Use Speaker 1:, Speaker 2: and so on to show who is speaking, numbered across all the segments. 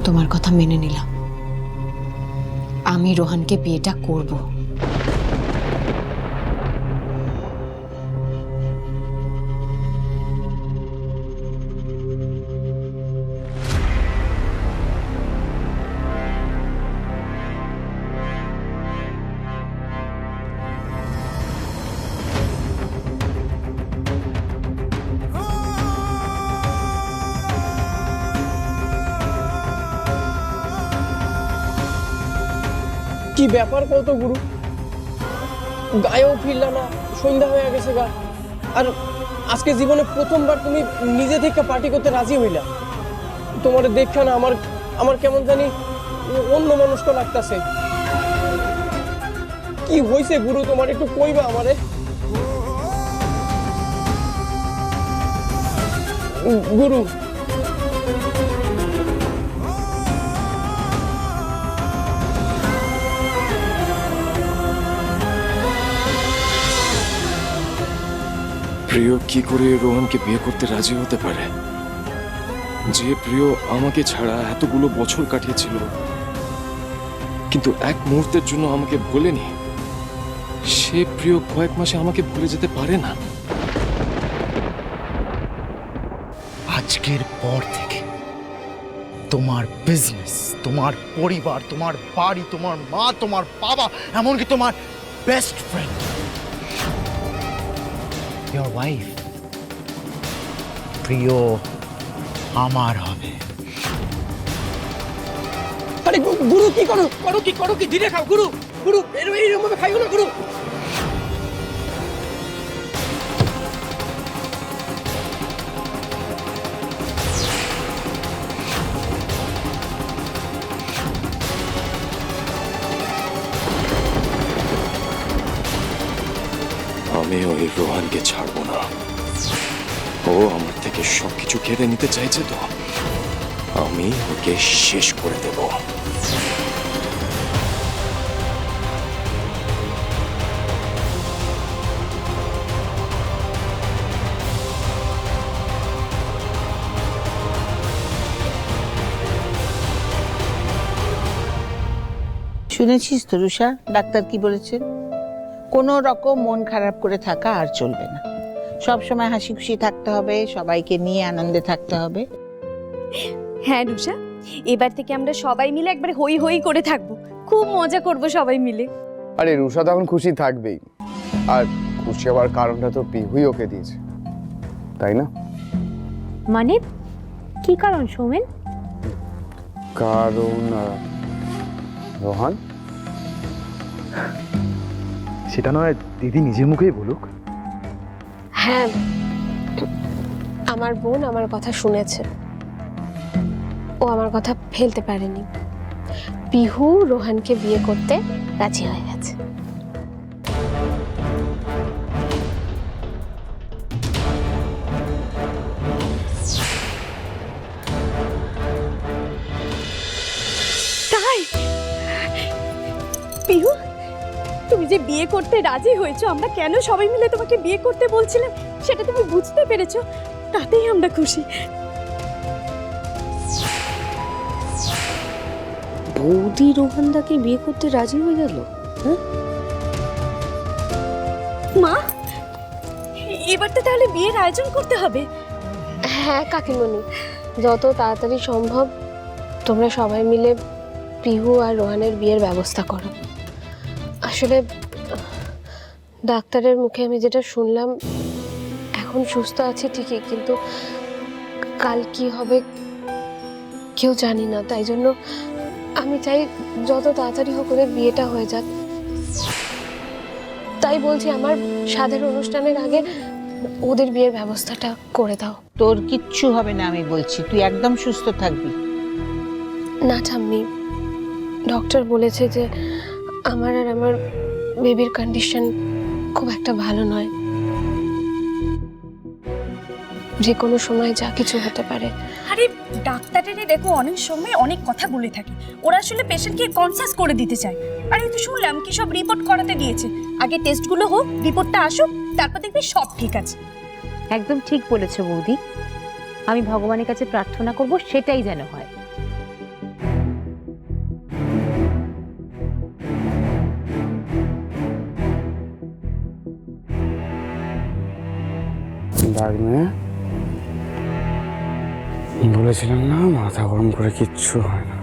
Speaker 1: তোমার কথা মেনে নিলাম, আমি রোহানকে বিয়েটা করব।
Speaker 2: কি ব্যাপার কত গুরু, গায়েও ফিরলা না, সন্ধ্যা হয়ে গেছে গা। আর আজকে জীবনে প্রথমবার তুমি নিজে থেকে পার্টি করতে রাজি হইলা। তোমার দেখা না আমার আমার কেমন জানি অন্য মানুষ তো লাগতেছে। কি হয়েছে গুরু, তোমার একটু কইবা আমারে? গুরু
Speaker 3: প্রিয় কি করে রোহনকে বিয়ে করতে রাজি হতে পারে? যে প্রিয় আমাকে ছাড়া এতগুলো বছর কাটিয়েছিল, কিন্তু এক মুহূর্তের জন্য আমাকে ভোলেনি, সে প্রিয় কয়েক মাসে আমাকে ভুলে যেতে পারে না।
Speaker 4: আজকের পর থেকে তোমার বিজনেস, তোমার পরিবার, তোমার বাড়ি, তোমার মা, তোমার বাবা, এমনকি তোমার বেস্ট ফ্রেন্ড, your wife, প্রিয় আমার হবে।
Speaker 2: আরে গুরু কি করো, করো কি ধীরে খাও গুরু। গুরু এরকম ভাবে খাইও না গুরু।
Speaker 3: আমি ওই রোহানকে ছাড়বো না। ও আমার থেকে সবকিছু কেড়ে নিতে চাইছে, তো আমি ওকে শেষ করে দেব।
Speaker 5: শুনেছিস তো রুষা, ডাক্তার কি বলেছেন? কোনো রকম মন খারাপ করে থাকা আর চলবে না। সব সময় হাসি খুশি থাকতে হবে, সবাইকে নিয়ে আনন্দে থাকতে হবে।
Speaker 6: হ্যাঁ রুষা, এবার থেকে আমরা সবাই মিলে একবার হই হই করে থাকবো, খুব মজা করব সবাই মিলে।
Speaker 7: আরে রুষা তো এখন খুশি থাকবেই, আর খুশি হওয়ার কারণটা তো পিহুই ওকে দিয়েছে, তাই না?
Speaker 6: মানে কি কারণ সৌমেন?
Speaker 7: কারণ রোহান।
Speaker 4: সেটা নয় দিদি নিজের মুখেই বলুক।
Speaker 8: হ্যাঁ, আমার বোন আমার কথা শুনেছে, ও আমার কথা ফেলতে পারেনি। পিহু রোহানকে বিয়ে করতে রাজি হয়ে গেছে।
Speaker 6: তাই পিহু, তুমি যে বিয়ে করতে রাজি হয়েছো, আমরা কেন সবাই মিলে তোমাকে বিয়ে করতে বলছিলাম সেটা তুমি বুঝতে পেরেছো, তাতেই আমরা খুশি।
Speaker 8: বৌদি রোহানদাকে বিয়ে করতে রাজি হয়ে গেল?
Speaker 6: মা, এবার তো তাহলে বিয়ের আয়োজন করতে হবে।
Speaker 8: হ্যাঁ কাকিমণি, যত তাড়াতাড়ি সম্ভব তোমরা সবাই মিলে পিহু আর রোহানের বিয়ের ব্যবস্থা করো। আসলে ডাক্তারের মুখে আমি যেটা শুনলাম, এখন সুস্থ আছে ঠিকই, কিন্তু কাল কি হবে কেউ জানি না। তাই জন্য আমি চাই যত তাড়াতাড়ি হোক ওদের বিয়েটা হয়ে যাক। তাই বলছি, আমার সাধের অনুষ্ঠানের আগে ওদের বিয়ের ব্যবস্থাটা করে দাও।
Speaker 5: তোর কিচ্ছু হবে না, আমি বলছি, তুই একদম সুস্থ থাকবি।
Speaker 8: না ঠাম্মি, ডক্টর বলেছে যে আমার আর আমার বেবির কন্ডিশন খুব একটা ভালো নয়, যে কোনো সময় যা কিছু হতে পারে।
Speaker 6: আরে ডাক্তারেরা দেখো অনেক সময় অনেক কথা বলে থাকে, ওরা আসলে পেশেন্টকে কনসিয়াস করে দিতে চায়। আর এই তো শুনলাম কি সব রিপোর্ট করাতে দিয়েছে, আগে টেস্টগুলো হোক, রিপোর্টটা আসুক, তারপর দেখবি সব ঠিক আছে।
Speaker 9: একদম ঠিক বলেছো বৌদি, আমি ভগবানের কাছে প্রার্থনা করব সেটাই যেন হয়।
Speaker 7: থাক মেয়ে, বলেছিলাম না মাথা গরম করে কিচ্ছু হয় না।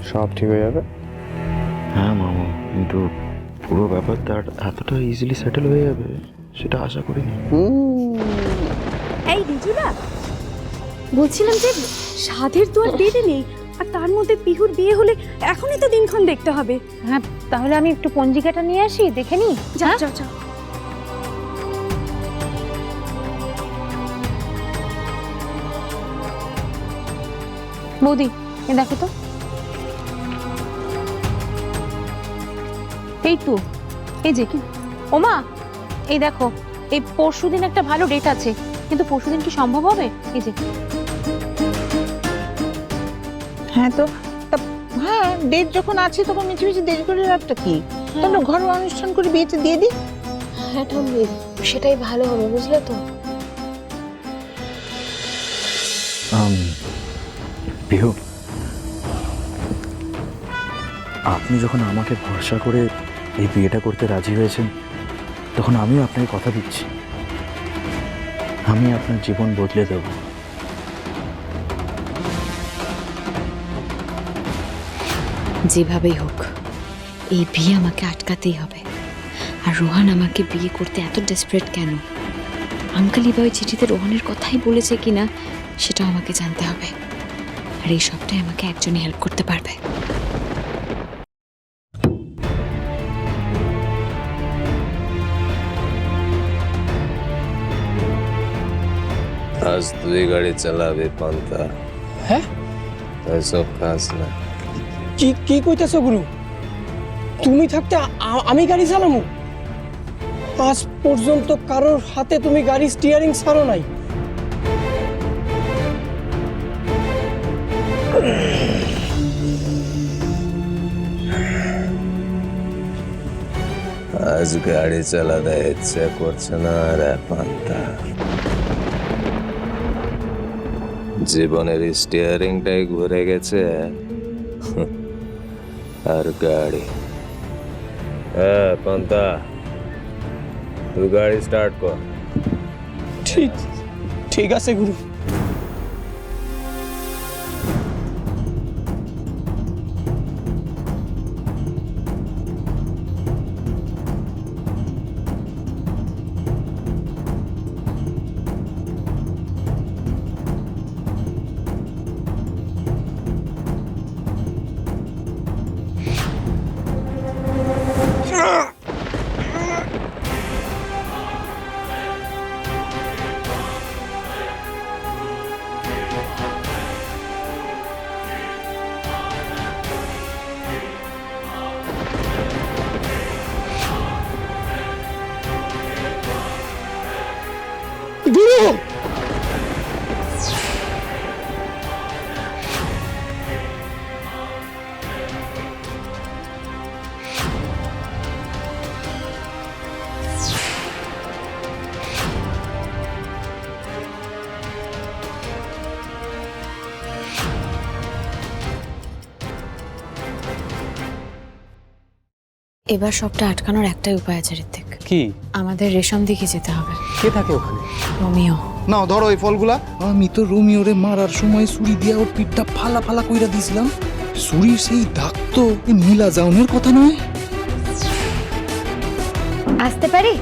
Speaker 7: সব ঠিক হয়ে যাবে।
Speaker 4: হ্যাঁ মামা, কিন্তু পুরো ব্যাপারটা আর এতটা ইজিলি সেটেল হয়ে যাবে সেটা আশা করিনি।
Speaker 6: এই রিজুলা, বলছিলাম যে সাধের তো আর দেরি নেই, আর তার মধ্যে পিহুর বিয়ে হলে এখনই তো দিনক্ষণ দেখতে হবে।
Speaker 1: হ্যাঁ, তাহলে আমি একটু পঞ্জিকাটা নিয়ে আসি, দেখে নি।
Speaker 6: যা যা যা।
Speaker 1: বৌদি, এ দেখো তো। এই তো, এই যে কি ওমা, এই দেখো, এই পরশুদিন একটা ভালো ডেট আছে, কিন্তু পরশুদিন কি সম্ভব হবে? এই যে।
Speaker 5: হ্যাঁ তো হ্যাঁ, ডেট যখন আছে তখন মিছি মিছি দেরি করে লাভটা কি? তোমরা ঘরোয়া অনুষ্ঠান করে বিয়েটা দিয়ে দিই।
Speaker 8: হ্যাঁ ঠাম্মি, সেটাই ভালো হবে, বুঝলে তো?
Speaker 4: পিহু, আপনি যখন আমাকে ভরসা করে এই বিয়েটা করতে রাজি হয়েছেন, তখন আমিও আপনাকে কথা দিচ্ছি, আমি আপনার জীবন বদলে দেব।
Speaker 1: যেভাবেই হোক এই বিয়ে আমাকে আটকাতেই হবে। আর রোহান আমাকে বিয়ে করতে এত ডেসপারেট কেন? আঙ্কেল ইবা ওই চিঠিতে রোহানের কথাই বলেছে কিনা সেটাও আমাকে জানতে হবে। আর এই সবটাই আমাকে একজনই হেল্প করতে পারবে।
Speaker 9: आज তুই গাড়ি চালাবে পান্তা।
Speaker 2: হ্যাঁ,
Speaker 9: এসব খাস না।
Speaker 2: কি কি কইতেছো গুরু? তুমি থাকতে আমি গাড়ি চালামু? আজ পর্যন্ত কারোর হাতে তুমি গাড়ি স্টিয়ারিং ছাড়ো নাই।
Speaker 9: আজ গাড়ি চালাতে ইচ্ছে করছে না রে পান্তা। জীবনের স্টিয়ারিংটাই ঘুরে গেছে, আর গাড়ি। হ্যাঁ পান্তা, তুই গাড়ি স্টার্ট কর।
Speaker 2: ঠিক ঠিক আছে গুরু। গুরু,
Speaker 1: এবার সবটা আটকানোর একটাই উপায় আছে ঋত্বিক।
Speaker 2: কি?
Speaker 1: আমাদের রেশম দিকে যেতে হবে।
Speaker 2: কে থাকে ওখানে?
Speaker 1: রোমিও।
Speaker 4: নাও ধরো এই ফলগুলা। আমি তো রোমিওরে মারার সময় ছুরি দিয়া ওর পিঠটা ফালা ফালা কইরা দিয়েছিলাম। ছুরির সেই দাগ তো এই নীলা জাউনের কথা নয়।
Speaker 8: আসতে পারি?